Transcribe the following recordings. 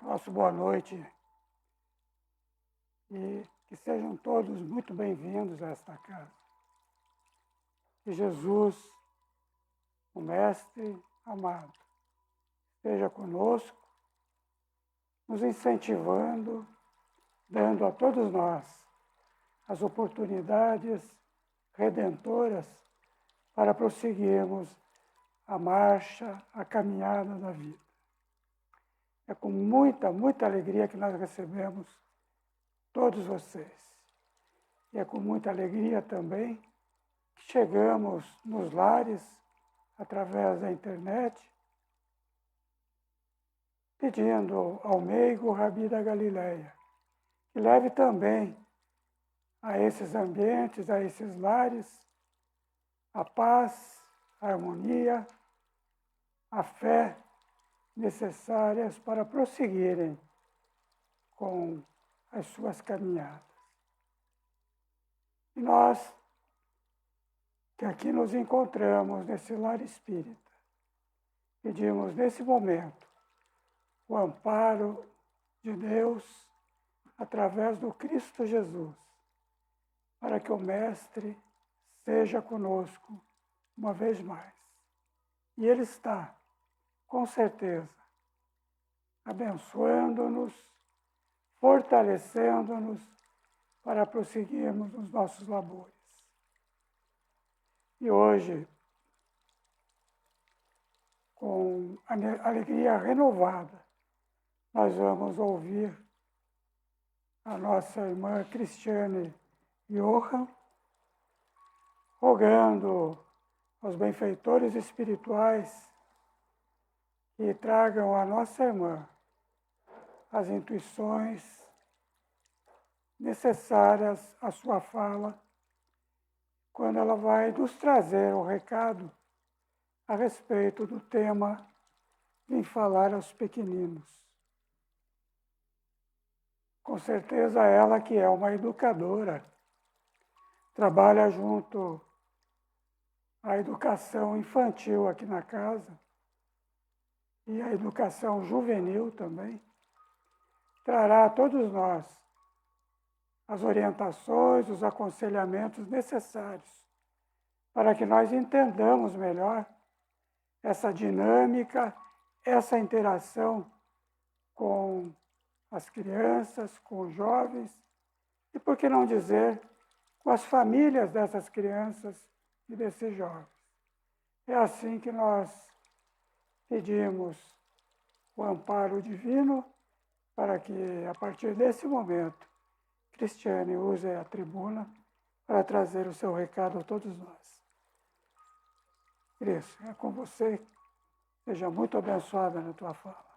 nosso boa noite e que sejam todos muito bem-vindos a esta casa. Que Jesus, o Mestre amado, esteja conosco, nos incentivando, dando a todos nós as oportunidades redentoras para prosseguirmos a marcha, a caminhada da vida. É com muita, muita alegria que nós recebemos todos vocês. E é com muita alegria também que chegamos nos lares, através da internet, pedindo ao meigo Rabi da Galileia que leve também a esses ambientes, a esses lares, a paz, a harmonia, a fé necessárias para prosseguirem com as suas caminhadas. E nós, que aqui nos encontramos nesse lar espírita, pedimos nesse momento o amparo de Deus através do Cristo Jesus, para que o Mestre seja conosco uma vez mais. E Ele está, com certeza, abençoando-nos, fortalecendo-nos para prosseguirmos nos nossos labores. E hoje, com alegria renovada, nós vamos ouvir a nossa irmã Cristiane Johan, rogando aos benfeitores espirituais que tragam à nossa irmã as intuições necessárias à sua fala, quando ela vai nos trazer o recado a respeito do tema Vim falar aos pequeninos. Com certeza ela, que é uma educadora, trabalha junto à educação infantil aqui na casa e a educação juvenil também, trará a todos nós as orientações, os aconselhamentos necessários para que nós entendamos melhor essa dinâmica, essa interação com as crianças, com os jovens e, por que não dizer, com as famílias dessas crianças e desses jovens. É assim que nós pedimos o amparo divino para que, a partir desse momento, Cristiane use a tribuna para trazer o seu recado a todos nós. Cris, é com você. Seja muito abençoada na tua fala.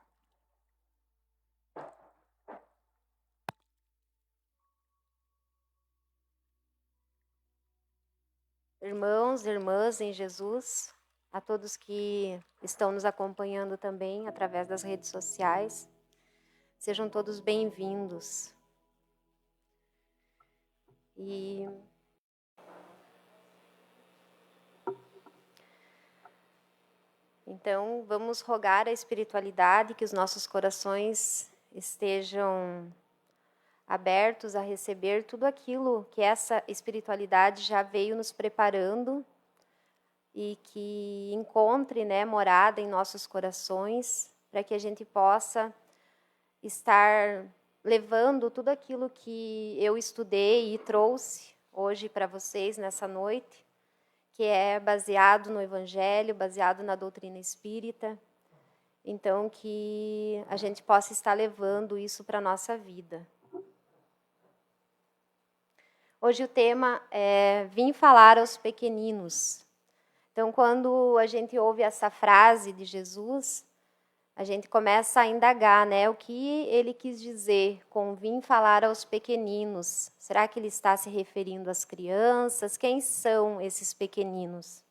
Irmãos e irmãs em Jesus, a todos que estão nos acompanhando também através das redes sociais, sejam todos bem-vindos. Então, vamos rogar a espiritualidade, que os nossos corações estejam abertos a receber tudo aquilo que essa espiritualidade já veio nos preparando e que encontre, morada em nossos corações, para que a gente possa estar levando tudo aquilo que eu estudei e trouxe hoje para vocês nessa noite, que é baseado no Evangelho, baseado na doutrina espírita. Então, que a gente possa estar levando isso para a nossa vida. Hoje o tema é Vim falar aos pequeninos. Então, quando a gente ouve essa frase de Jesus, a gente começa a indagar, o que ele quis dizer com vim falar aos pequeninos. Será que ele está se referindo às crianças? Quem são esses pequeninos?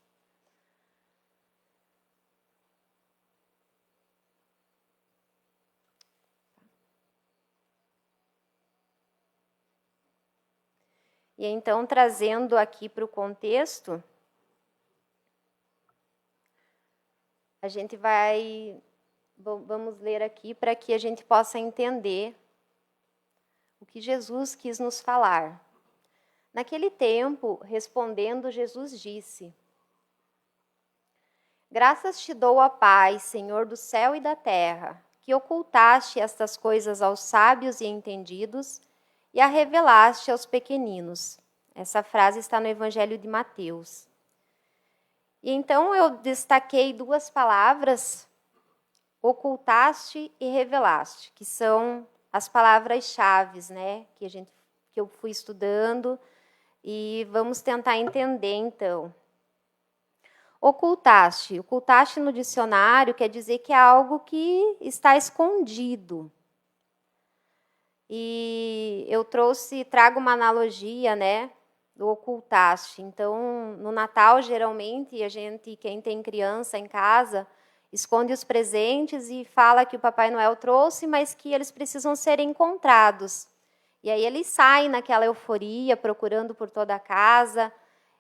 E então, trazendo aqui para o contexto, a gente vai vamos ler aqui para que a gente possa entender o que Jesus quis nos falar. Naquele tempo, respondendo, Jesus disse: Graças te dou, ó Pai, Senhor do céu e da terra, que ocultaste estas coisas aos sábios e entendidos e a revelaste aos pequeninos. Essa frase está no Evangelho de Mateus. E então eu destaquei duas palavras, ocultaste e revelaste, que são as palavras-chave, né, que eu fui estudando, e vamos tentar entender então. Ocultaste no dicionário quer dizer que é algo que está escondido. E eu trago uma analogia, né, do ocultaste. Então, no Natal, geralmente, quem tem criança em casa, esconde os presentes e fala que o Papai Noel trouxe, mas que eles precisam ser encontrados. E aí eles saem naquela euforia, procurando por toda a casa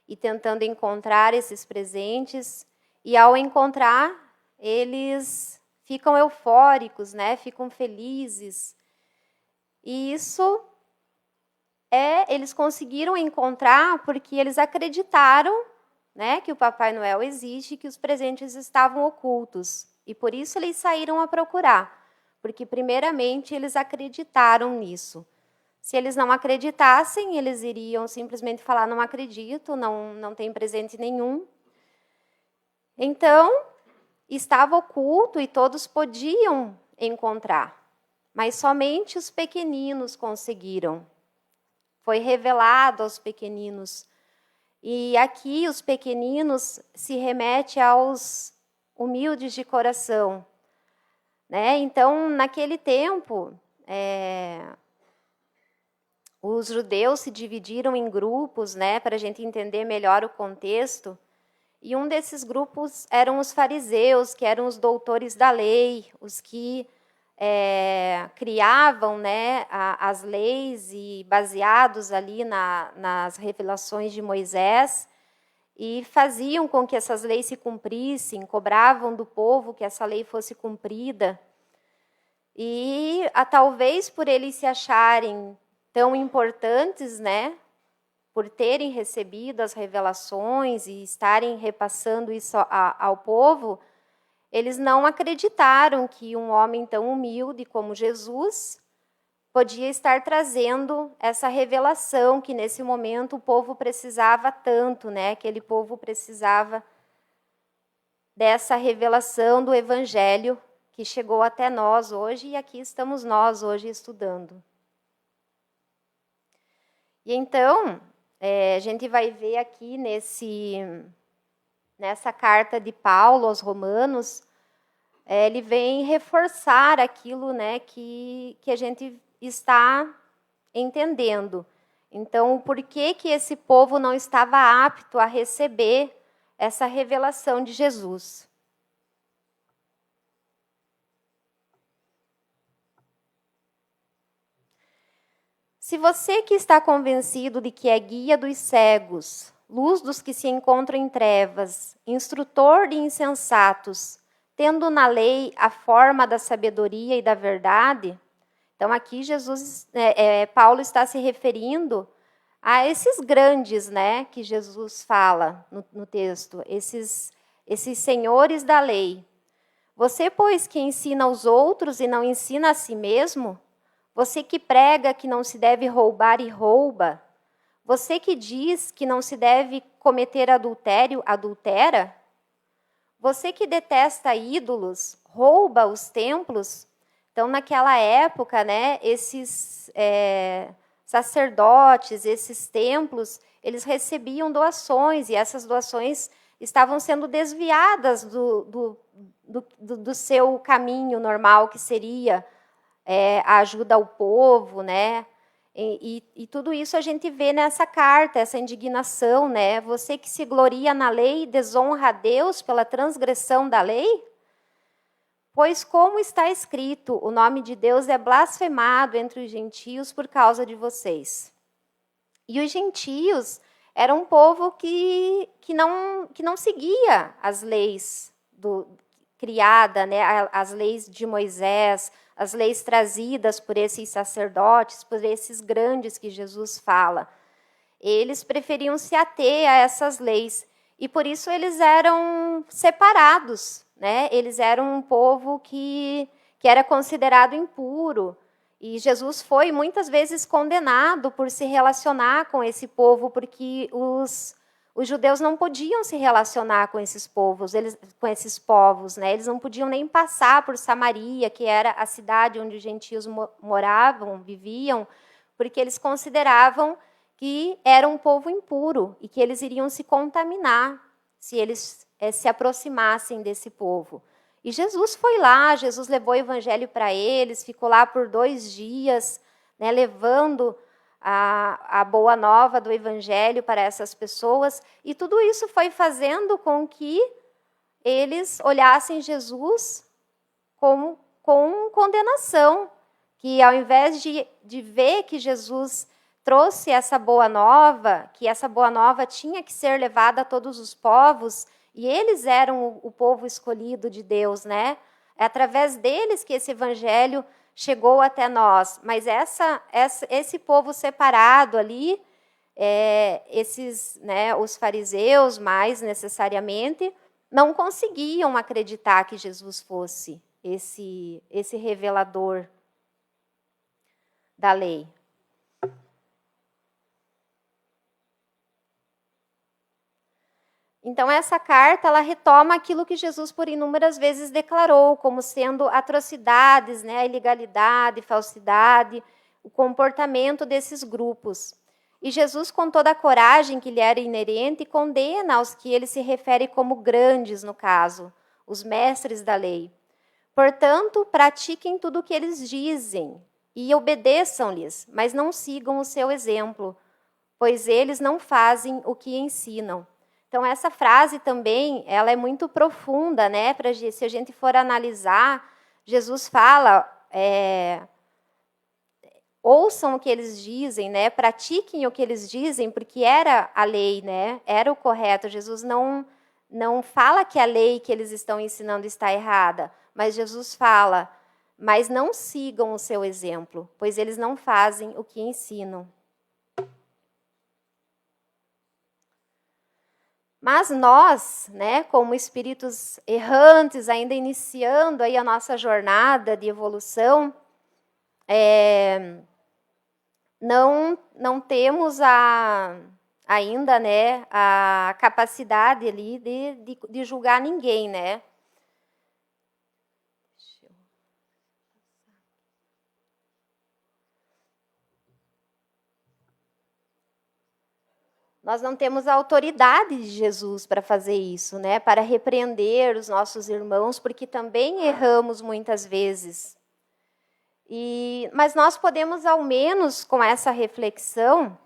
e tentando encontrar esses presentes. E ao encontrar, eles ficam eufóricos, né? Ficam felizes. E isso eles conseguiram encontrar porque eles acreditaram, né, que o Papai Noel existe e que os presentes estavam ocultos. E por isso eles saíram a procurar, porque primeiramente eles acreditaram nisso. Se eles não acreditassem, eles iriam simplesmente falar: não acredito, não tem presente nenhum. Então, estava oculto e todos podiam encontrar, mas somente os pequeninos conseguiram. Foi revelado aos pequeninos. E aqui os pequeninos se remete aos humildes de coração, né? Então, naquele tempo, os judeus se dividiram em grupos, né, para a gente entender melhor o contexto. E um desses grupos eram os fariseus, que eram os doutores da lei, os que criavam, né, as leis e baseados ali nas revelações de Moisés, e faziam com que essas leis se cumprissem, cobravam do povo que essa lei fosse cumprida. E talvez por eles se acharem tão importantes, né, por terem recebido as revelações e estarem repassando isso ao povo, eles não acreditaram que um homem tão humilde como Jesus podia estar trazendo essa revelação que nesse momento o povo precisava tanto, né? Aquele povo precisava dessa revelação do Evangelho que chegou até nós hoje, e aqui estamos nós hoje estudando. E então, a gente vai ver aqui nessa carta de Paulo aos Romanos, ele vem reforçar aquilo, né, que a gente está entendendo. Então, por que esse povo não estava apto a receber essa revelação de Jesus? Se você que está convencido de que é guia dos cegos, luz dos que se encontram em trevas, instrutor de insensatos, tendo na lei a forma da sabedoria e da verdade, então aqui Paulo está se referindo a esses grandes, né, que Jesus fala no texto, esses senhores da lei. Você, pois, que ensina aos outros e não ensina a si mesmo, você que prega que não se deve roubar e rouba, você que diz que não se deve cometer adultério, adultera, você que detesta ídolos, rouba os templos. Então, naquela época, né, esses sacerdotes, esses templos, eles recebiam doações, e essas doações estavam sendo desviadas do seu caminho normal, que seria a ajuda ao povo, né? E tudo isso a gente vê nessa carta, essa indignação, né? Você que se gloria na lei, desonra a Deus pela transgressão da lei? Pois como está escrito, o nome de Deus é blasfemado entre os gentios por causa de vocês. E os gentios eram um povo que não seguia as leis criada, né, as leis de Moisés, as leis trazidas por esses sacerdotes, por esses grandes que Jesus fala. Eles preferiam se ater a essas leis e por isso eles eram separados, né? Eles eram um povo que era considerado impuro. E Jesus foi muitas vezes condenado por se relacionar com esse povo, porque os judeus não podiam se relacionar com esses povos, né? Eles não podiam nem passar por Samaria, que era a cidade onde os gentios moravam, viviam, porque eles consideravam que era um povo impuro e que eles iriam se contaminar se eles se aproximassem desse povo. E Jesus foi lá, Jesus levou o evangelho para eles, ficou lá por 2 dias, né, levando a boa nova do evangelho para essas pessoas. E tudo isso foi fazendo com que eles olhassem Jesus com condenação. Que ao invés de ver que Jesus trouxe essa boa nova, que essa boa nova tinha que ser levada a todos os povos, e eles eram o povo escolhido de Deus, né? É através deles que esse evangelho chegou até nós. Mas esse povo separado ali, né, os fariseus, mais necessariamente, não conseguiam acreditar que Jesus fosse esse revelador da lei. Então, essa carta, ela retoma aquilo que Jesus, por inúmeras vezes, declarou como sendo atrocidades, né, a ilegalidade, falsidade, o comportamento desses grupos. E Jesus, com toda a coragem que lhe era inerente, condena aos que ele se refere como grandes, no caso, os mestres da lei. Portanto, pratiquem tudo o que eles dizem e obedeçam-lhes, mas não sigam o seu exemplo, pois eles não fazem o que ensinam. Então, essa frase também, ela é muito profunda, né? Se a gente for analisar, Jesus fala, ouçam o que eles dizem, né? Pratiquem o que eles dizem, porque era a lei, né? Era o correto. Jesus não fala que a lei que eles estão ensinando está errada, mas Jesus fala, mas não sigam o seu exemplo, pois eles não fazem o que ensinam. Mas nós, né, como espíritos errantes, ainda iniciando aí a nossa jornada de evolução, não temos ainda, né, a capacidade ali de julgar ninguém, né? Nós não temos a autoridade de Jesus para fazer isso, né? Para repreender os nossos irmãos, porque também erramos muitas vezes. Mas nós podemos, ao menos com essa reflexão,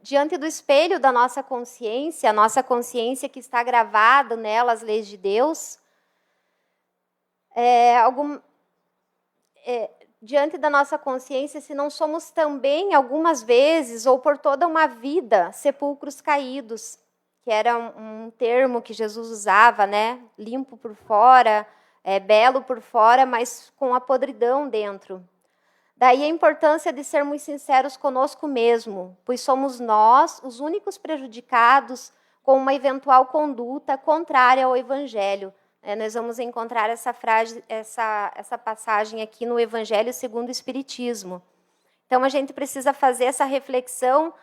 diante do espelho da nossa consciência, a nossa consciência que está gravada nela as leis de Deus, diante da nossa consciência, se não somos também, algumas vezes, ou por toda uma vida, sepulcros caídos, que era um termo que Jesus usava, né? Limpo por fora, belo por fora, mas com a podridão dentro. Daí a importância de sermos sinceros conosco mesmo, pois somos nós os únicos prejudicados com uma eventual conduta contrária ao Evangelho. Nós vamos encontrar essa passagem aqui no Evangelho segundo o Espiritismo. Então, a gente precisa fazer essa reflexão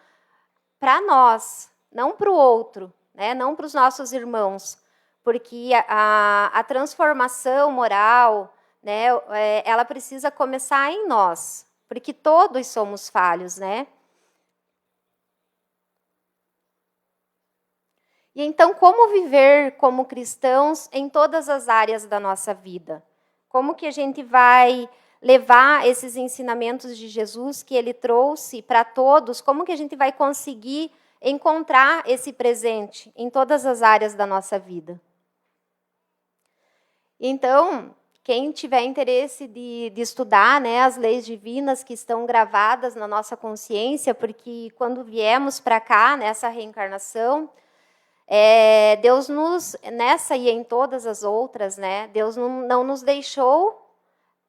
para nós, não para o outro, né? Não para os nossos irmãos, porque a transformação moral, né, ela precisa começar em nós, porque todos somos falhos, né? E então, como viver como cristãos em todas as áreas da nossa vida? Como que a gente vai levar esses ensinamentos de Jesus que ele trouxe para todos? Como que a gente vai conseguir encontrar esse presente em todas as áreas da nossa vida? Então, quem tiver interesse de estudar, né, as leis divinas que estão gravadas na nossa consciência, porque quando viemos para cá, nessa reencarnação, Deus nessa e em todas as outras, né, Deus não nos deixou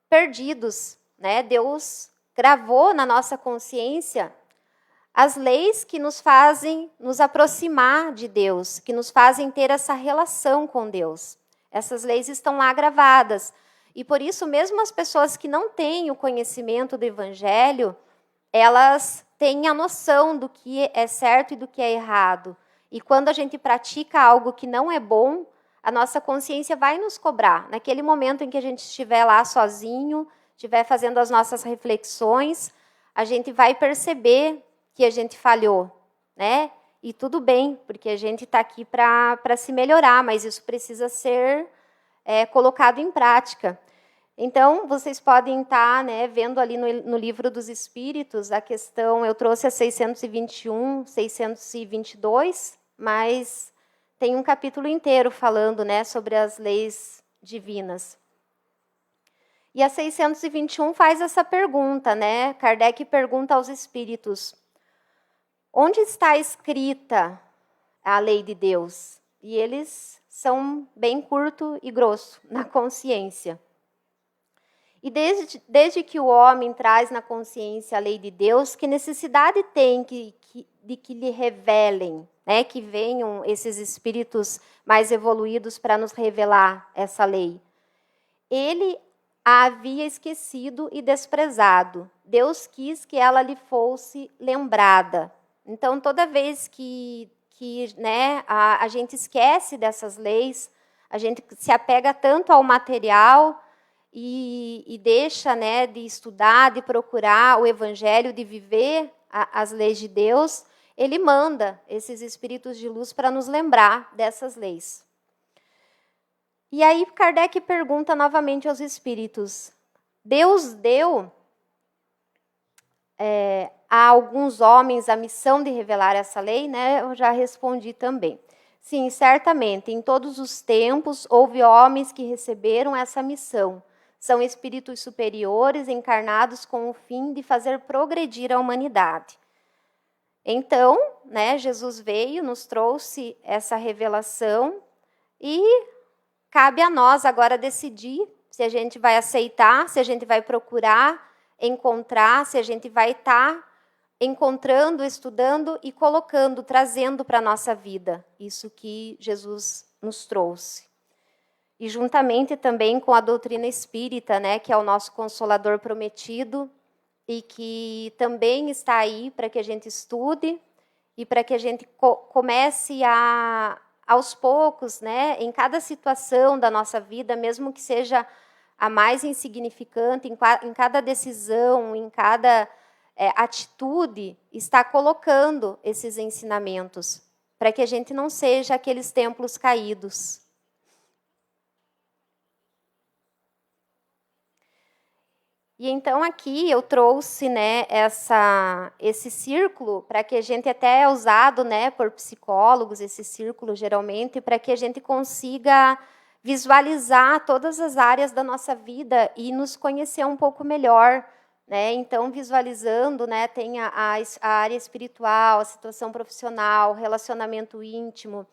perdidos, né? Deus gravou na nossa consciência as leis que nos fazem nos aproximar de Deus, que nos fazem ter essa relação com Deus. Essas leis estão lá gravadas. E por isso, mesmo as pessoas que não têm o conhecimento do Evangelho, elas têm a noção do que é certo e do que é errado. E quando a gente pratica algo que não é bom, a nossa consciência vai nos cobrar. Naquele momento em que a gente estiver lá sozinho, estiver fazendo as nossas reflexões, a gente vai perceber que a gente falhou, né? E tudo bem, porque a gente está aqui para se melhorar, mas isso precisa ser colocado em prática. Então, vocês podem estar, né, vendo ali no Livro dos Espíritos a questão, eu trouxe a 621, 622, mas tem um capítulo inteiro falando, né, sobre as leis divinas. E a 621 faz essa pergunta, né? Kardec pergunta aos espíritos: onde está escrita a lei de Deus? E eles são bem curto e grosso na consciência. E desde que o homem traz na consciência a lei de Deus, que necessidade tem de que lhe revelem, né? Que venham esses espíritos mais evoluídos para nos revelar essa lei? Ele a havia esquecido e desprezado. Deus quis que ela lhe fosse lembrada. Então, toda vez que né, a gente esquece dessas leis, a gente se apega tanto ao material e deixa, né, de estudar, de procurar o Evangelho, de viver as leis de Deus, ele manda esses espíritos de luz para nos lembrar dessas leis. E aí Kardec pergunta novamente aos espíritos: Deus deu a alguns homens a missão de revelar essa lei, né? Eu já respondi também. Sim, certamente, em todos os tempos houve homens que receberam essa missão. São espíritos superiores encarnados com o fim de fazer progredir a humanidade. Então, né, Jesus veio, nos trouxe essa revelação e cabe a nós agora decidir se a gente vai aceitar, se a gente vai procurar encontrar, se a gente vai estar encontrando, estudando e colocando, trazendo para a nossa vida isso que Jesus nos trouxe. E juntamente também com a doutrina espírita, né, que é o nosso consolador prometido e que também está aí para que a gente estude e para que a gente comece aos poucos, né, em cada situação da nossa vida, mesmo que seja a mais insignificante, em cada decisão, em cada atitude, está colocando esses ensinamentos, para que a gente não seja aqueles templos caídos. E então aqui eu trouxe, né, esse círculo para que a gente até é usado, né, por psicólogos, esse círculo geralmente, para que a gente consiga visualizar todas as áreas da nossa vida e nos conhecer um pouco melhor, né? Então visualizando, né, tem a área espiritual, a situação profissional, relacionamento íntimo,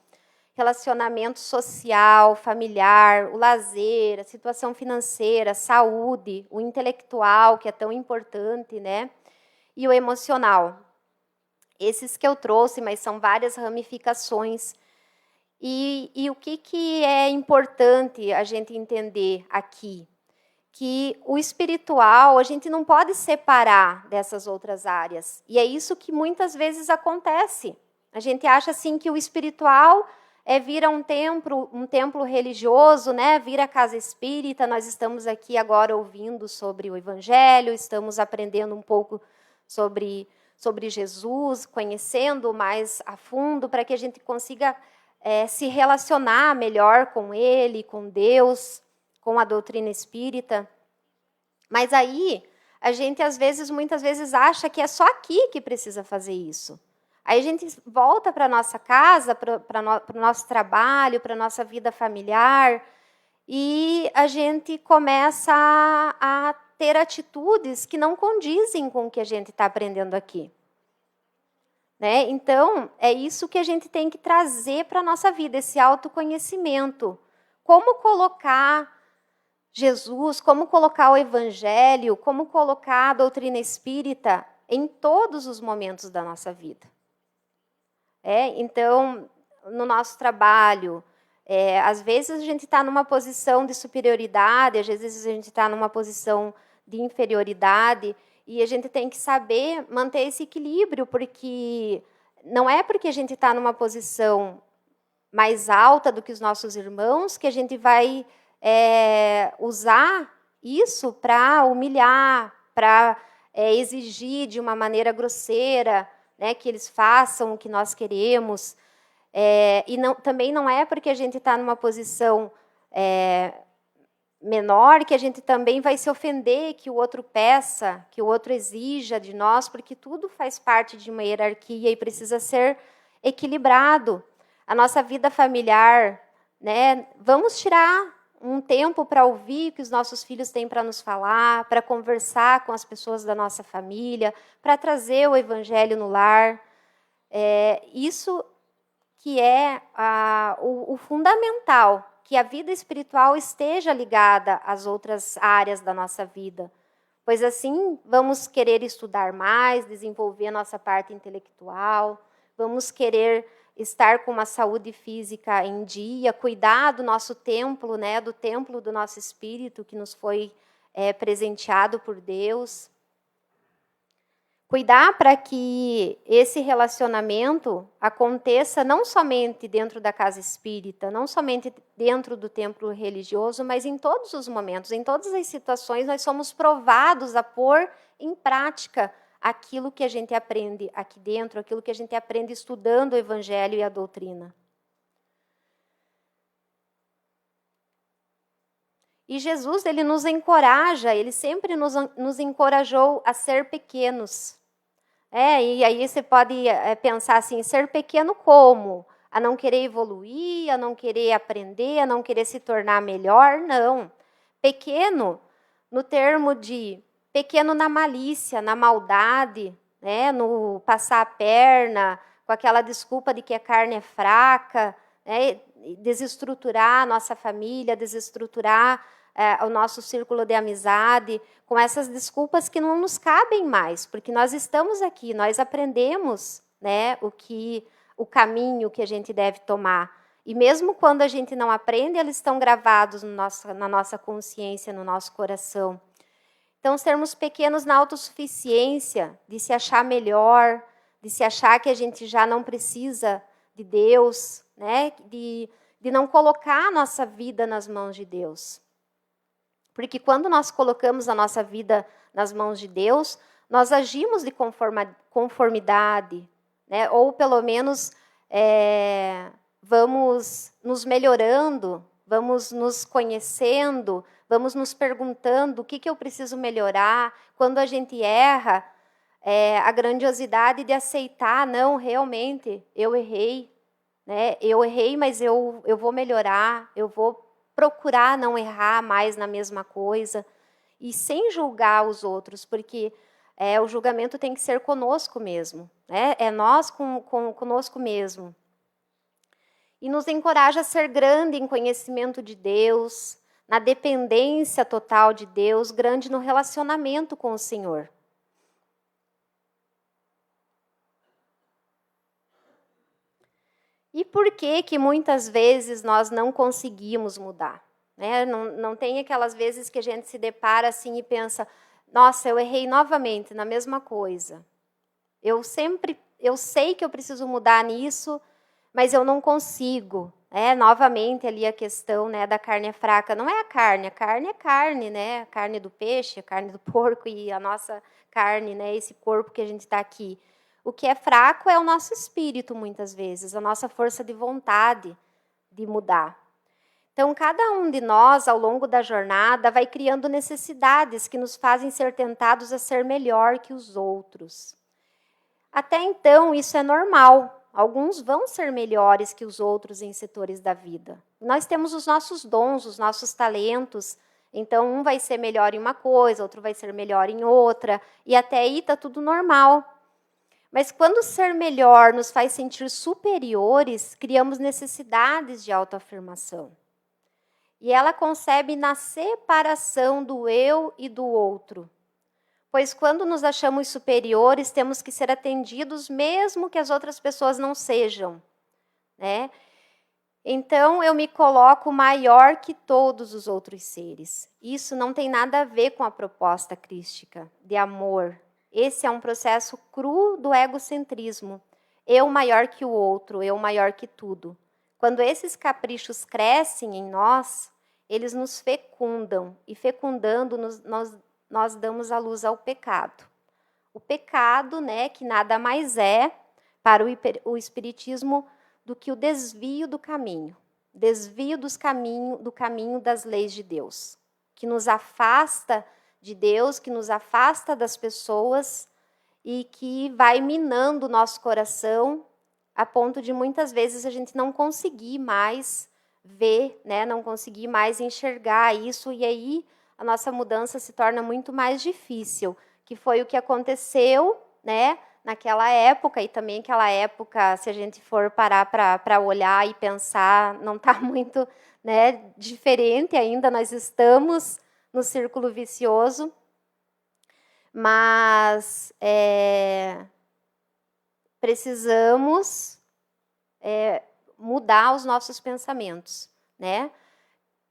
relacionamento social, familiar, o lazer, a situação financeira, saúde, o intelectual, que é tão importante, né? E o emocional. Esses que eu trouxe, mas são várias ramificações. E o que é importante a gente entender aqui? Que o espiritual, a gente não pode separar dessas outras áreas. E é isso que muitas vezes acontece. A gente acha assim que o espiritual vira um templo religioso, né? Vira casa espírita. Nós estamos aqui agora ouvindo sobre o Evangelho, estamos aprendendo um pouco sobre Jesus, conhecendo mais a fundo, para que a gente consiga se relacionar melhor com Ele, com Deus, com a doutrina espírita. Mas aí, a gente muitas vezes acha que é só aqui que precisa fazer isso. Aí a gente volta para a nossa casa, para o nosso trabalho, para a nossa vida familiar, e a gente começa a ter atitudes que não condizem com o que a gente está aprendendo aqui. né? Então, é isso que a gente tem que trazer para a nossa vida, esse autoconhecimento. Como colocar Jesus, como colocar o Evangelho, como colocar a doutrina espírita em todos os momentos da nossa vida. Então, no nosso trabalho, às vezes a gente está numa posição de superioridade, às vezes a gente está numa posição de inferioridade, e a gente tem que saber manter esse equilíbrio, porque não é porque a gente está numa posição mais alta do que os nossos irmãos que a gente vai usar isso para humilhar, para exigir de uma maneira grosseira, né, que eles façam o que nós queremos. E também não é porque a gente está numa posição menor que a gente também vai se ofender que o outro peça, que o outro exija de nós, porque tudo faz parte de uma hierarquia e precisa ser equilibrado. A nossa vida familiar, né? Vamos tirar um tempo para ouvir o que os nossos filhos têm para nos falar, para conversar com as pessoas da nossa família, para trazer o evangelho no lar. Isso que é o fundamental, que a vida espiritual esteja ligada às outras áreas da nossa vida. Pois assim, vamos querer estudar mais, desenvolver a nossa parte intelectual, vamos querer estar com uma saúde física em dia, cuidar do nosso templo, né, do templo do nosso espírito que nos foi presenteado por Deus. Cuidar para que esse relacionamento aconteça não somente dentro da casa espírita, não somente dentro do templo religioso, mas em todos os momentos, em todas as situações, nós somos provados a pôr em prática aquilo que a gente aprende aqui dentro, aquilo que a gente aprende estudando o Evangelho e a doutrina. E Jesus, ele nos encoraja, ele sempre nos encorajou a ser pequenos. E aí você pode pensar assim, ser pequeno como? A não querer evoluir, a não querer aprender, a não querer se tornar melhor? Não. Pequeno no termo de pequeno na malícia, na maldade, né? No passar a perna, com aquela desculpa de que a carne é fraca, né? Desestruturar a nossa família, desestruturar o nosso círculo de amizade, com essas desculpas que não nos cabem mais, porque nós estamos aqui, nós aprendemos, né, o caminho que a gente deve tomar. E mesmo quando a gente não aprende, eles estão gravados na nossa consciência, no nosso coração. Então, sermos pequenos na autossuficiência, de se achar melhor, de se achar que a gente já não precisa de Deus, né, de não colocar a nossa vida nas mãos de Deus. Porque quando nós colocamos a nossa vida nas mãos de Deus, nós agimos de conformidade, né? Ou pelo menos vamos nos melhorando, vamos nos conhecendo, vamos nos perguntando o que eu preciso melhorar. Quando a gente erra, a grandiosidade de aceitar, não, realmente, eu errei, né? Eu errei, mas eu vou melhorar, eu vou procurar não errar mais na mesma coisa, e sem julgar os outros, porque o julgamento tem que ser conosco mesmo, né? É nós conosco mesmo. E nos encoraja a ser grande em conhecimento de Deus, na dependência total de Deus, grande no relacionamento com o Senhor. E por que muitas vezes nós não conseguimos mudar? Né? Não tem aquelas vezes que a gente se depara assim e pensa, nossa, eu errei novamente na mesma coisa. Eu sei que eu preciso mudar nisso, mas eu não consigo. Novamente ali a questão, né, da carne é fraca. Não é a carne é carne, né? A carne do peixe, a carne do porco e a nossa carne, né, esse corpo que a gente está aqui. O que é fraco é o nosso espírito, muitas vezes, a nossa força de vontade de mudar. Então, cada um de nós, ao longo da jornada, vai criando necessidades que nos fazem ser tentados a ser melhor que os outros. Até então, isso é normal. Alguns vão ser melhores que os outros em setores da vida. Nós temos os nossos dons, os nossos talentos. Então, um vai ser melhor em uma coisa, outro vai ser melhor em outra. E até aí está tudo normal. Mas quando ser melhor nos faz sentir superiores, criamos necessidades de autoafirmação. E ela concebe na separação do eu e do outro. Pois quando nos achamos superiores, temos que ser atendidos mesmo que as outras pessoas não sejam, né? Então, eu me coloco maior que todos os outros seres. Isso não tem nada a ver com a proposta crística de amor. Esse é um processo cru do egocentrismo. Eu maior que o outro, eu maior que tudo. Quando esses caprichos crescem em nós, eles nos fecundam. E fecundando, nós damos a luz ao pecado. O pecado, né, que nada mais é, para o Espiritismo, do que o desvio do caminho. Desvio do caminho das leis de Deus. Que nos afasta de Deus, que nos afasta das pessoas e que vai minando o nosso coração a ponto de muitas vezes a gente não conseguir mais ver, né, não conseguir mais enxergar isso, e aí a nossa mudança se torna muito mais difícil, que foi o que aconteceu, né, naquela época, e também aquela época, se a gente for parar para olhar e pensar, não está muito, né, diferente ainda, nós estamos no círculo vicioso, mas precisamos mudar os nossos pensamentos, né?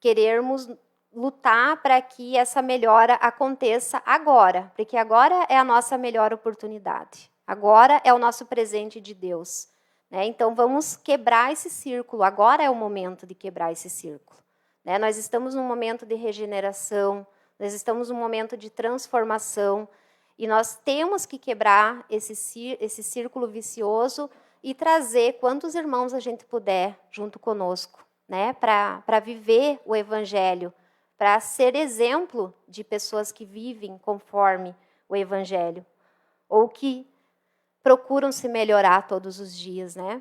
Querermos lutar para que essa melhora aconteça agora, porque agora é a nossa melhor oportunidade. Agora é o nosso presente de Deus, né? Então vamos quebrar esse círculo. Agora é o momento de quebrar esse círculo, né? Nós estamos num momento de regeneração, nós estamos num momento de transformação e nós temos que quebrar esse círculo vicioso e trazer quantos irmãos a gente puder junto conosco, né? Para viver o Evangelho, para ser exemplo de pessoas que vivem conforme o Evangelho, ou que procuram se melhorar todos os dias, né?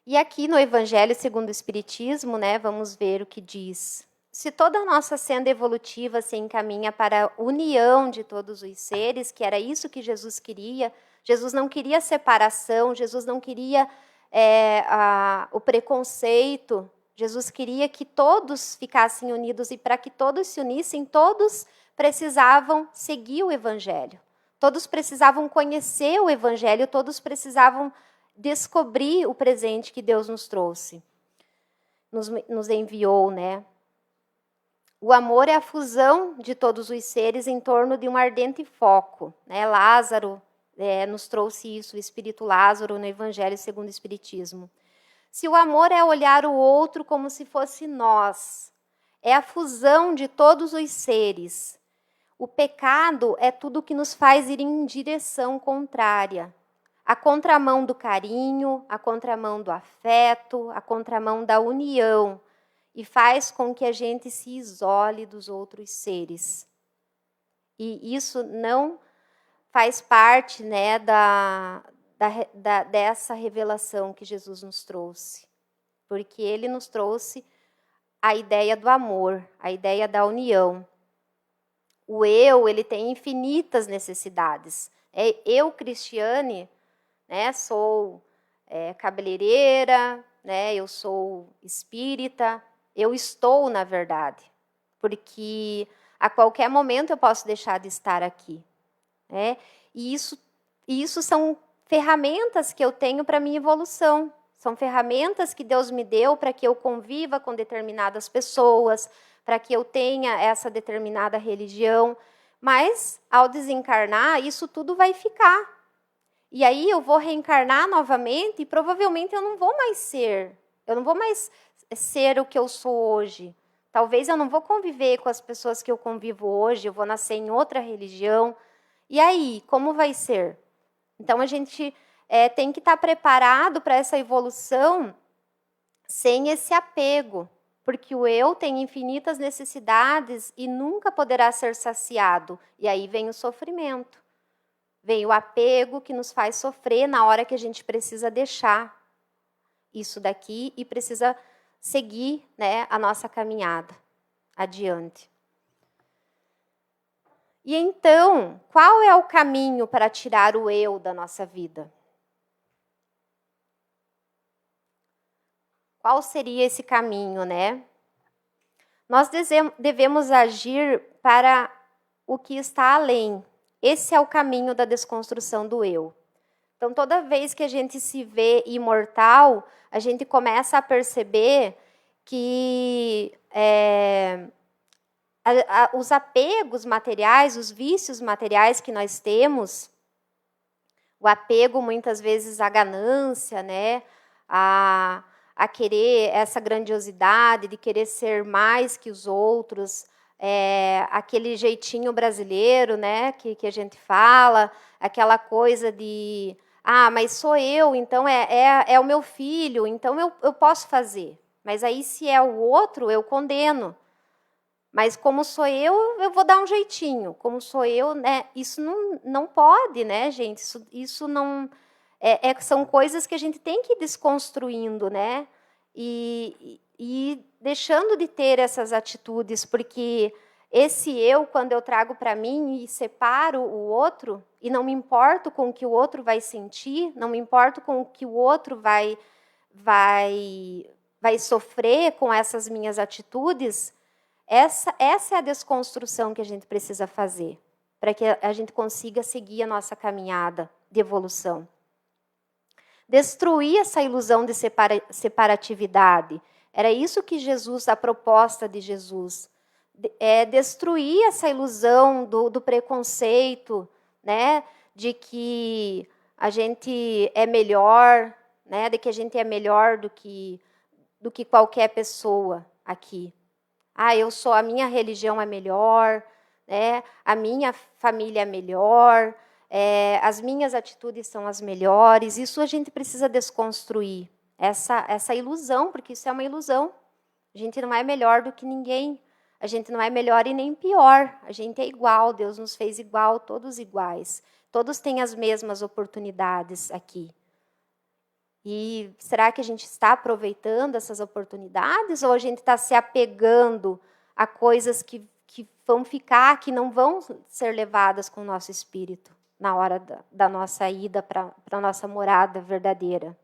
E aqui no Evangelho segundo o Espiritismo, né, vamos ver o que diz. Se toda a nossa senda evolutiva se encaminha para a união de todos os seres, que era isso que Jesus queria, Jesus não queria separação, Jesus não queria o preconceito, Jesus queria que todos ficassem unidos, e para que todos se unissem, todos precisavam seguir o Evangelho. Todos precisavam conhecer o Evangelho, todos precisavam descobrir o presente que Deus nos trouxe, nos enviou, né? O amor é a fusão de todos os seres em torno de um ardente foco, né? Lázaro nos trouxe isso, o Espírito Lázaro no Evangelho segundo o Espiritismo. Se o amor é olhar o outro como se fosse nós, é a fusão de todos os seres. O pecado é tudo que nos faz ir em direção contrária. A contramão do carinho, a contramão do afeto, a contramão da união, e faz com que a gente se isole dos outros seres. E isso não faz parte, né, dessa revelação que Jesus nos trouxe, porque ele nos trouxe a ideia do amor, a ideia da união. O eu, ele tem infinitas necessidades. Eu, Cristiane, né, sou cabeleireira, né, eu sou espírita, eu estou, na verdade, porque a qualquer momento eu posso deixar de estar aqui, né? E isso são ferramentas que eu tenho para a minha evolução, são ferramentas que Deus me deu para que eu conviva com determinadas pessoas, para que eu tenha essa determinada religião, mas ao desencarnar, isso tudo vai ficar. E aí eu vou reencarnar novamente e provavelmente eu não vou mais ser o que eu sou hoje. Talvez eu não vou conviver com as pessoas que eu convivo hoje, eu vou nascer em outra religião. E aí, como vai ser? Então a gente tem que estar preparado para essa evolução sem esse apego, porque o eu tem infinitas necessidades e nunca poderá ser saciado. E aí vem o sofrimento. Vem o apego que nos faz sofrer na hora que a gente precisa deixar isso daqui e precisa seguir, né, a nossa caminhada adiante. E então, qual é o caminho para tirar o eu da nossa vida? Qual seria esse caminho, né? Nós devemos agir para o que está além. Esse é o caminho da desconstrução do eu. Então, toda vez que a gente se vê imortal, a gente começa a perceber que os apegos materiais, os vícios materiais que nós temos, o apego muitas vezes à ganância, né? A querer essa grandiosidade, de querer ser mais que os outros, aquele jeitinho brasileiro, né? Que a gente fala, aquela coisa de, mas sou eu, então é o meu filho, então eu posso fazer. Mas aí, se é o outro, eu condeno. Mas como sou eu vou dar um jeitinho. Como sou eu, né? Isso não pode, né, gente? Isso não... são coisas que a gente tem que ir desconstruindo, né? E deixando de ter essas atitudes, porque esse eu, quando eu trago para mim e separo o outro, e não me importo com o que o outro vai sentir, não me importo com o que o outro vai sofrer com essas minhas atitudes, essa é a desconstrução que a gente precisa fazer, para que a gente consiga seguir a nossa caminhada de evolução. Destruir essa ilusão de separatividade. Era isso que Jesus, a proposta de Jesus. Destruir essa ilusão do preconceito, né? De que a gente é melhor, né? De que a gente é melhor do que qualquer pessoa aqui. A minha religião é melhor, né? A minha família é melhor, as minhas atitudes são as melhores. Isso a gente precisa desconstruir, essa ilusão, porque isso é uma ilusão. A gente não é melhor do que ninguém, a gente não é melhor e nem pior, a gente é igual, Deus nos fez igual, todos iguais. Todos têm as mesmas oportunidades aqui. E será que a gente está aproveitando essas oportunidades ou a gente está se apegando a coisas que vão ficar, que não vão ser levadas com o nosso espírito na hora da nossa ida para a nossa morada verdadeira?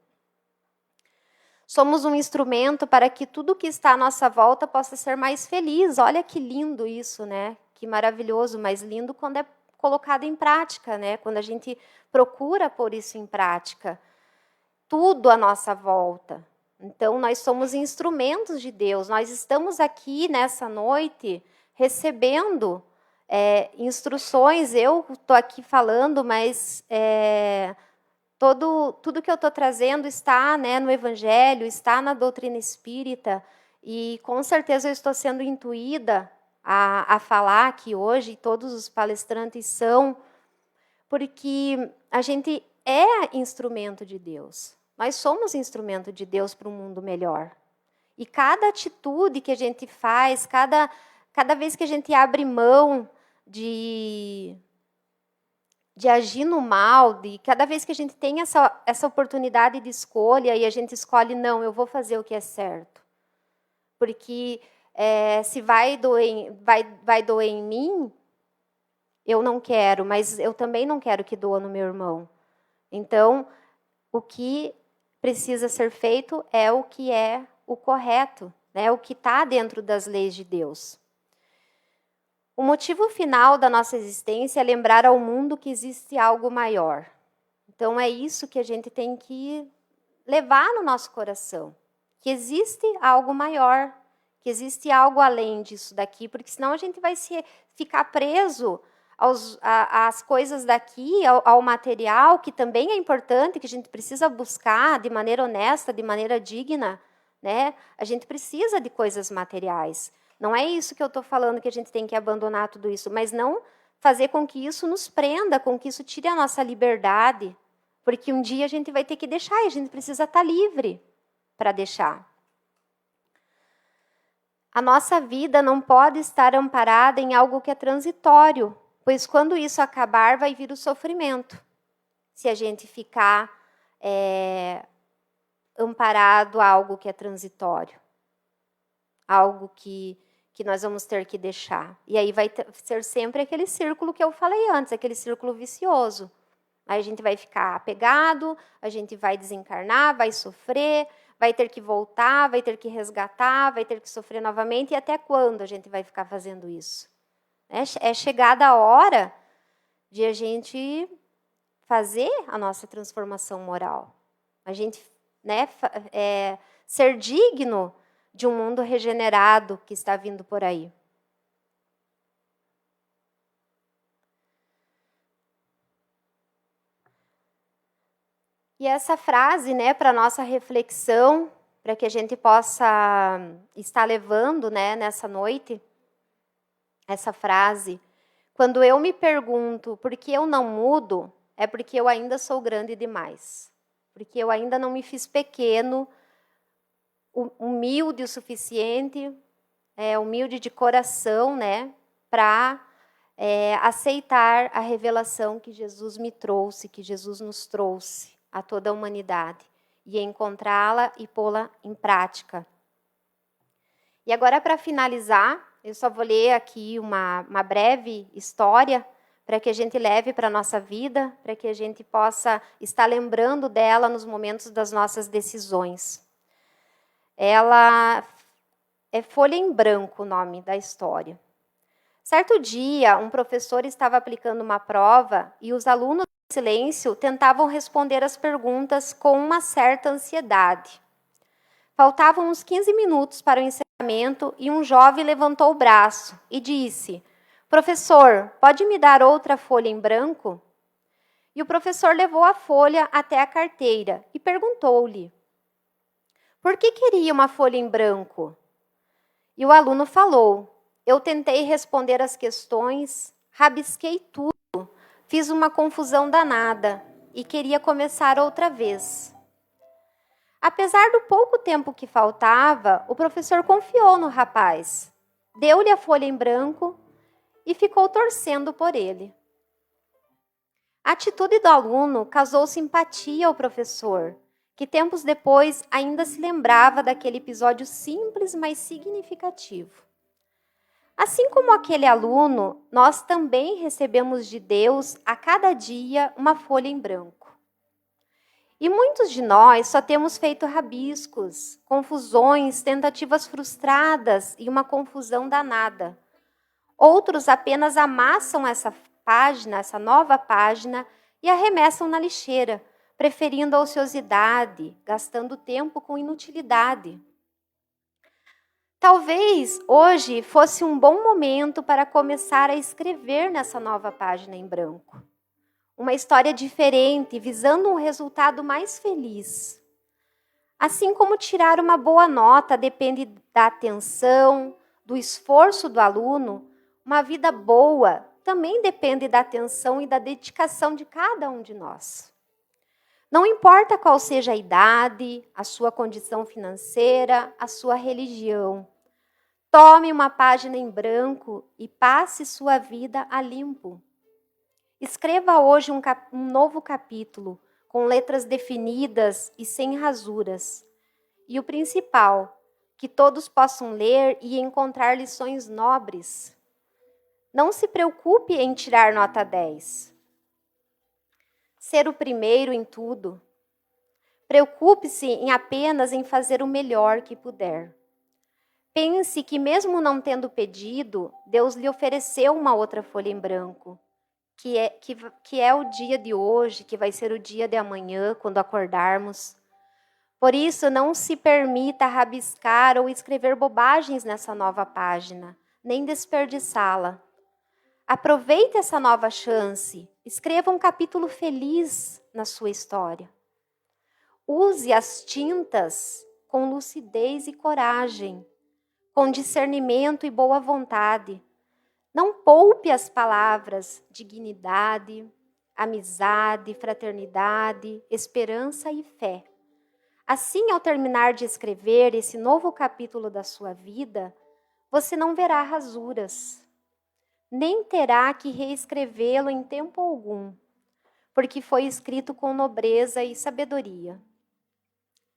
Somos um instrumento para que tudo que está à nossa volta possa ser mais feliz. Olha que lindo isso, né? Que maravilhoso, mas lindo quando é colocado em prática, né? Quando a gente procura pôr isso em prática. Tudo à nossa volta. Então, nós somos instrumentos de Deus. Nós estamos aqui nessa noite recebendo instruções. Eu estou aqui falando, mas tudo que eu estou trazendo está, né, no Evangelho, está na doutrina espírita. E, com certeza, eu estou sendo intuída a falar aqui hoje, e todos os palestrantes são, porque a gente é instrumento de Deus. Nós somos instrumento de Deus para um mundo melhor. E cada atitude que a gente faz, cada vez que a gente abre mão de agir no mal, cada vez que a gente tem essa oportunidade de escolha e a gente escolhe, não, eu vou fazer o que é certo. Porque se vai doer em mim, eu não quero, mas eu também não quero que doa no meu irmão. Então, o que precisa ser feito é o que é o correto, né? O que está dentro das leis de Deus. O motivo final da nossa existência é lembrar ao mundo que existe algo maior. Então, é isso que a gente tem que levar no nosso coração. Que existe algo maior, que existe algo além disso daqui, porque senão a gente vai ficar preso às coisas daqui, ao material, que também é importante, que a gente precisa buscar de maneira honesta, de maneira digna, né? A gente precisa de coisas materiais. Não é isso que eu estou falando, que a gente tem que abandonar tudo isso, mas não fazer com que isso nos prenda, com que isso tire a nossa liberdade, porque um dia a gente vai ter que deixar, e a gente precisa estar livre para deixar. A nossa vida não pode estar amparada em algo que é transitório, pois quando isso acabar, vai vir o sofrimento. Se a gente ficar amparado a algo que é transitório. Algo que que nós vamos ter que deixar. E aí vai ser sempre aquele círculo que eu falei antes, aquele círculo vicioso. Aí a gente vai ficar apegado, a gente vai desencarnar, vai sofrer, vai ter que voltar, vai ter que resgatar, vai ter que sofrer novamente. E até quando a gente vai ficar fazendo isso? É chegada a hora de a gente fazer a nossa transformação moral. A gente, né, ser digno de um mundo regenerado que está vindo por aí. E essa frase, né, para nossa reflexão, para que a gente possa estar levando, né, nessa noite, essa frase: quando eu me pergunto por que eu não mudo, é porque eu ainda sou grande demais. Porque eu ainda não me fiz pequeno, humilde o suficiente, humilde de coração, né, para aceitar a revelação que Jesus me trouxe, que Jesus nos trouxe a toda a humanidade, e encontrá-la e pô-la em prática. E agora, para finalizar, eu só vou ler aqui uma breve história para que a gente leve para a nossa vida, para que a gente possa estar lembrando dela nos momentos das nossas decisões. Ela é Folha em Branco, o nome da história. Certo dia, um professor estava aplicando uma prova e os alunos, em silêncio, tentavam responder as perguntas com uma certa ansiedade. Faltavam uns 15 minutos para o encerramento e um jovem levantou o braço e disse: "Professor, pode me dar outra folha em branco?" E o professor levou a folha até a carteira e perguntou-lhe: "Por que queria uma folha em branco?" E o aluno falou: "Eu tentei responder as questões, rabisquei tudo, fiz uma confusão danada e queria começar outra vez." Apesar do pouco tempo que faltava, o professor confiou no rapaz, deu-lhe a folha em branco e ficou torcendo por ele. A atitude do aluno causou simpatia ao professor, que tempos depois ainda se lembrava daquele episódio simples, mas significativo. Assim como aquele aluno, nós também recebemos de Deus a cada dia uma folha em branco. E muitos de nós só temos feito rabiscos, confusões, tentativas frustradas e uma confusão danada. Outros apenas amassam essa página, essa nova página, e arremessam na lixeira, preferindo a ociosidade, gastando tempo com inutilidade. Talvez hoje fosse um bom momento para começar a escrever nessa nova página em branco. Uma história diferente, visando um resultado mais feliz. Assim como tirar uma boa nota depende da atenção, do esforço do aluno, uma vida boa também depende da atenção e da dedicação de cada um de nós. Não importa qual seja a idade, a sua condição financeira, a sua religião. Tome uma página em branco e passe sua vida a limpo. Escreva hoje um novo capítulo, com letras definidas e sem rasuras. E o principal, que todos possam ler e encontrar lições nobres. Não se preocupe em tirar nota 10. Ser o primeiro em tudo. Preocupe-se apenas em fazer o melhor que puder. Pense que mesmo não tendo pedido, Deus lhe ofereceu uma outra folha em branco. Que é o dia de hoje, que vai ser o dia de amanhã, quando acordarmos. Por isso, não se permita rabiscar ou escrever bobagens nessa nova página, nem desperdiçá-la. Aproveite essa nova chance, escreva um capítulo feliz na sua história. Use as tintas com lucidez e coragem, com discernimento e boa vontade. Não poupe as palavras dignidade, amizade, fraternidade, esperança e fé. Assim, ao terminar de escrever esse novo capítulo da sua vida, você não verá rasuras, nem terá que reescrevê-lo em tempo algum, porque foi escrito com nobreza e sabedoria.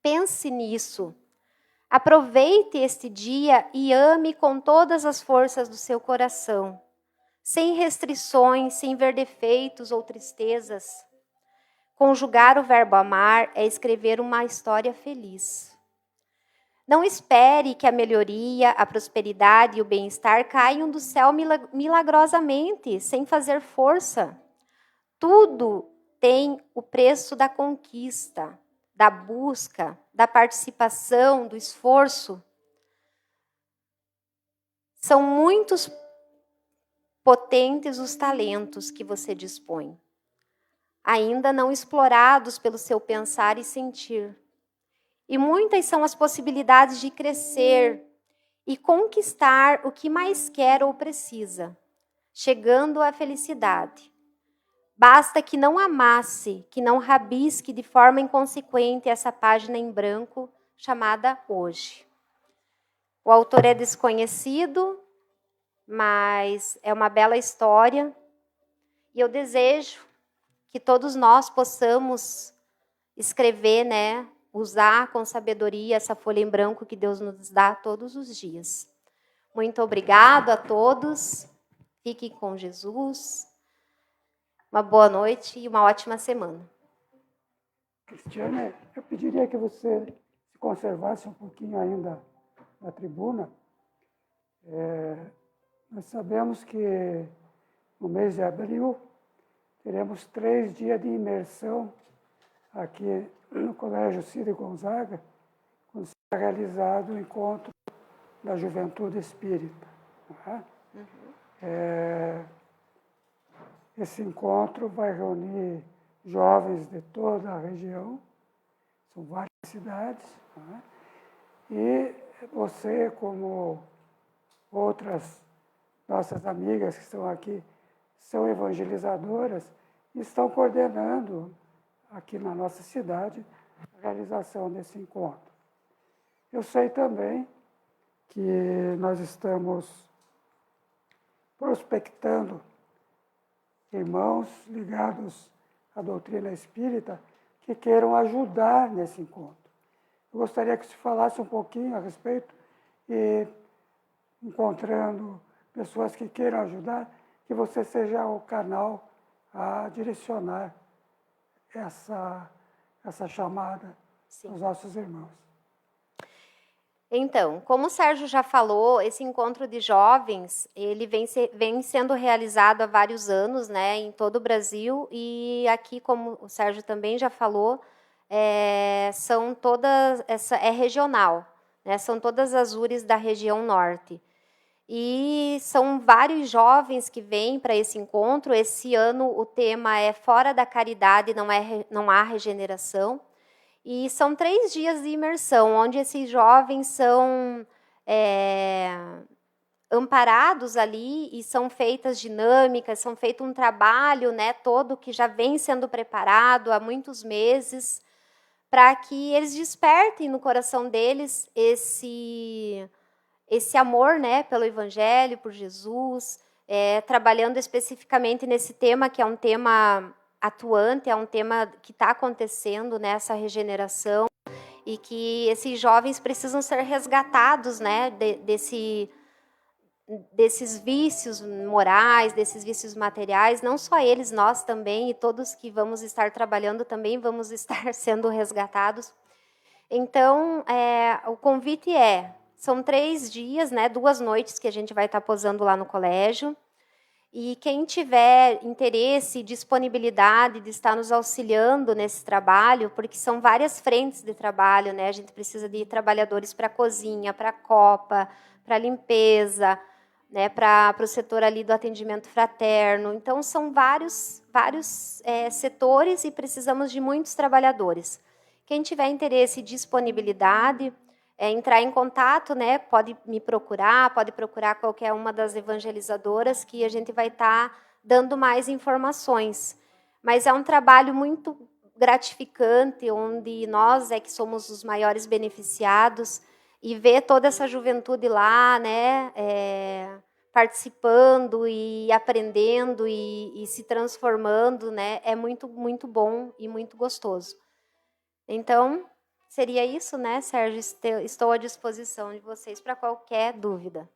Pense nisso. A Aproveite este dia e ame com todas as forças do seu coração, sem restrições, sem ver defeitos ou tristezas. Conjugar o verbo amar é escrever uma história feliz. Não espere que a melhoria, a prosperidade e o bem-estar caiam do céu milagrosamente, sem fazer força. Tudo tem o preço da conquista, da busca, da participação, do esforço. São muitos potentes os talentos que você dispõe, ainda não explorados pelo seu pensar e sentir. E muitas são as possibilidades de crescer e conquistar o que mais quer ou precisa, chegando à felicidade. Basta que não amasse, que não rabisque de forma inconsequente essa página em branco chamada Hoje. O autor é desconhecido, mas é uma bela história. E eu desejo que todos nós possamos escrever, né? Usar com sabedoria essa folha em branco que Deus nos dá todos os dias. Muito obrigado a todos. Fiquem com Jesus. Uma boa noite e uma ótima semana. Cristiane, eu pediria que você se conservasse um pouquinho ainda na tribuna. Nós sabemos que no mês de abril teremos 3 dias de imersão aqui no Colégio Círio Gonzaga, quando será realizado o encontro da Juventude Espírita. Não é? Esse encontro vai reunir jovens de toda a região, são várias cidades, não é? E você, como outras nossas amigas que estão aqui, são evangelizadoras e estão coordenando aqui na nossa cidade a realização desse encontro. Eu sei também que nós estamos prospectando irmãos ligados à doutrina espírita que queiram ajudar nesse encontro. Eu gostaria que se falasse um pouquinho a respeito e, encontrando pessoas que queiram ajudar, que você seja o canal a direcionar essa chamada aos nossos irmãos. Então, como o Sérgio já falou, esse encontro de jovens, ele vem sendo realizado há vários anos, né, em todo o Brasil, e aqui, como o Sérgio também já falou, são todas, é regional, né, são todas as URIs da região norte. E são vários jovens que vêm para esse encontro. Esse ano o tema é Fora da Caridade, não há regeneração. E são 3 dias de imersão, onde esses jovens são amparados ali e são feitas dinâmicas, são feito um trabalho, né, todo que já vem sendo preparado há muitos meses, para que eles despertem no coração deles esse amor, né, pelo Evangelho, por Jesus, trabalhando especificamente nesse tema, que é um tema atuante, é um tema que está acontecendo nessa regeneração, e que esses jovens precisam ser resgatados, né, desses vícios morais, desses vícios materiais, não só eles, nós também, e todos que vamos estar trabalhando também vamos estar sendo resgatados. Então, o convite são 3 dias, né, 2 noites que a gente vai estar posando lá no colégio. E quem tiver interesse e disponibilidade de estar nos auxiliando nesse trabalho, porque são várias frentes de trabalho, né? A gente precisa de trabalhadores para a cozinha, para a copa, para a limpeza, né? Para o setor ali do atendimento fraterno. Então, são vários setores e precisamos de muitos trabalhadores. Quem tiver interesse e disponibilidade, entrar em contato, né? Pode me procurar, pode procurar qualquer uma das evangelizadoras, que a gente vai estar dando mais informações. Mas é um trabalho muito gratificante, onde nós que somos os maiores beneficiados, e ver toda essa juventude lá, né, participando e aprendendo e se transformando, né, é muito, muito bom e muito gostoso. Então, Seria isso, né, Sérgio? Estou à disposição de vocês para qualquer dúvida.